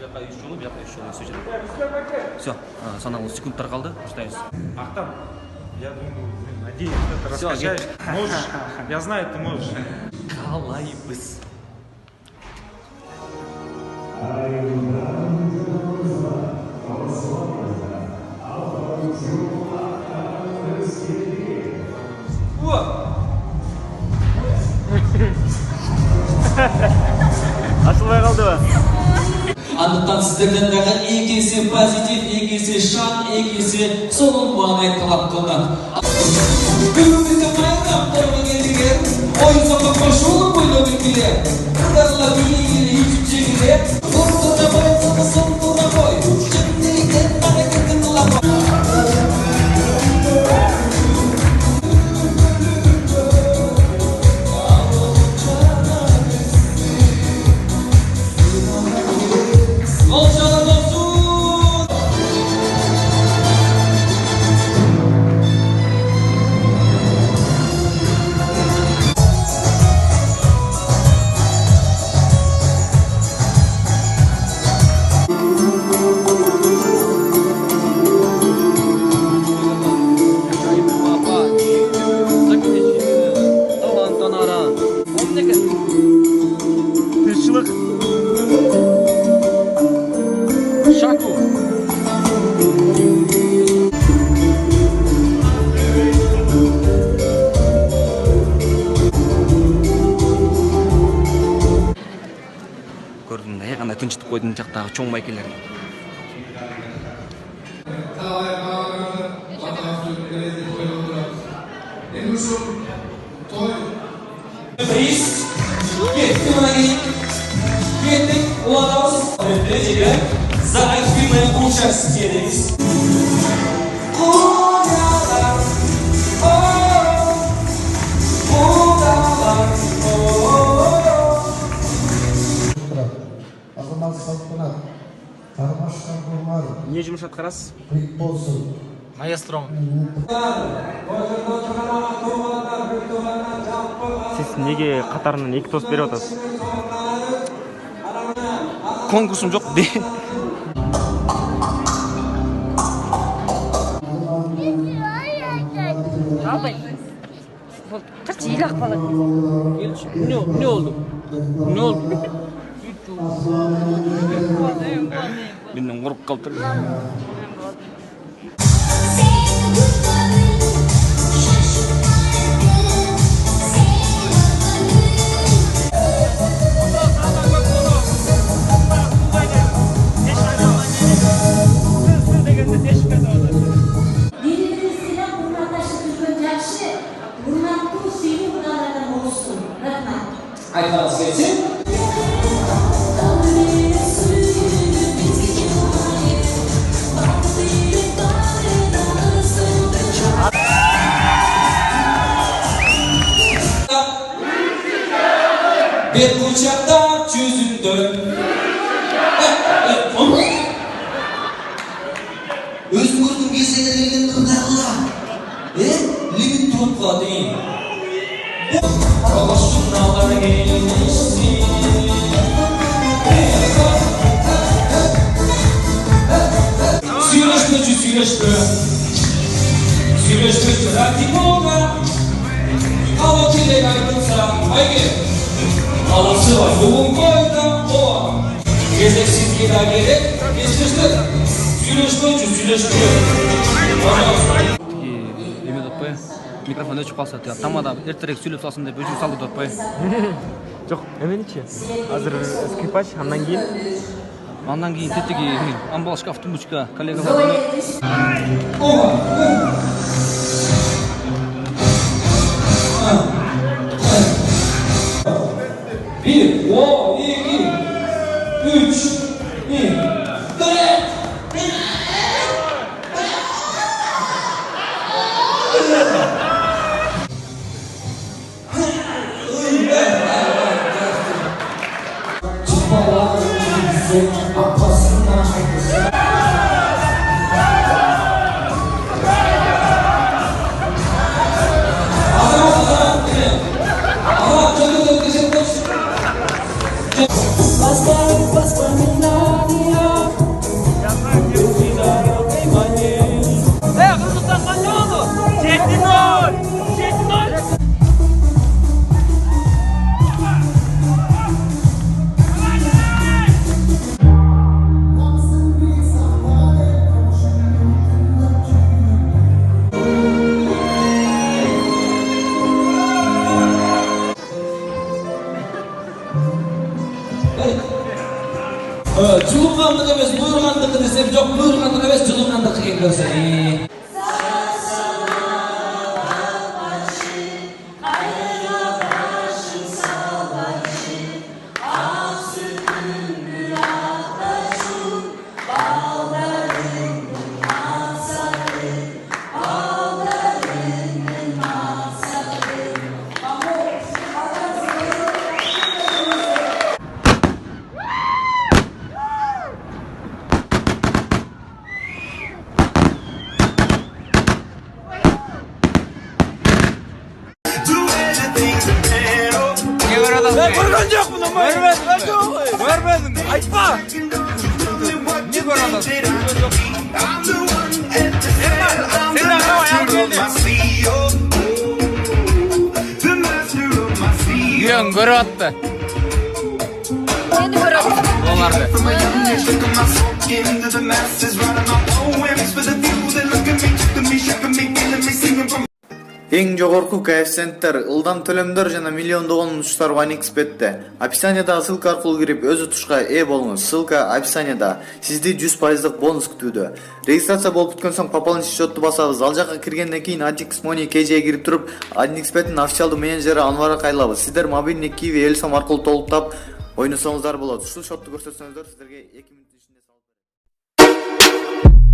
жаққа 3 жолы, bu жаққа 3 жолы өсе жатыр. Все, санаулы секундтар қалды, ұстаймыз. Ахтам, я думаю, надеюсь, ты раскачаешь. Можешь, я знаю, ты можешь. Қалайбыз. Ашылмай қалды ба? Андықтан сіздерден дағы екесе позитив, екесе шан, екесе соның бағай талап қылған. Бүгінгі майдан қолы келдігер, ойын соңға қошуылы бойлы бекелер. Қырдарла бейгелі ешіп жегілер, соңғыда бой, соңғыда бой, жемделіктен әрекетін ұлапа. Көрдің да, қандай тыншытып қойдың жақтағы чоң майкелерін. За альфиной участились. Азамат салтанат, қармашқан болмар, Не жұмыс атқарасыз? брик болсын. Маэстро. Сіз неге қатарынан екі тос беріп отырсыз? Конкурсым жоқ де. Абай, қырчы ел ақпалады. Ne oldu? Ne oldu? Benden korkup kaldı. Aytlarınız gelsin. Bir uçakta çözüldü. Özgürdüm gezegelerin kırdarla. Limit topla değil. Kavuşunlar gelmişsin. Süreçte pratik olma. Hava kirli kaybınsa haydi. Alası var yoğun koyda o. Gezeksiz gida gerek. Geçmiştir. Süreçte. Eме доппай, микрофон өчіп қалса, тамада ертерек сөйлеп салсын деп өчіп салды доппай. Жоқ, әменше. Азыр скрипач, андан кейін. Андан кейін тетеге амбал шкаф тумбочка коллегаларына. Bir, o, iki, üç, dört. Воспоминания Julunganlık emes, buyurganlık desem yok, buyurganlık emes, julunganlık eklese. Görgөн jokмун, görmedim. Aytma. Ne görüyorsun? Sen görüp attı. Meni ko'radi. Onlardı. Эң жогорку коэффициенттер, ылдам төлөмдөр жана миллиондогон утуштар OneXBet'те. Описаниядагы ссылка аркылуу кирип өз утушка ээ болуңуз. Ссылка описанияда. Сизди 100% бонус күтүүдө. Регистрация болуп бүткөн соң пополнить счетту басабыз. Ал жака киргенден кийин ATX Money KJ'ге кирип туруп, OneXBet'ин официалдуу менеджери Анварга кайрылабыз. Сиздер мобильный Kiwi Элсом аркылуу толуктап ойносоңуздар болот. Ушул счетту көрсөтсөңүздөр сиздерге 2 мүнөт ичинде салып берет.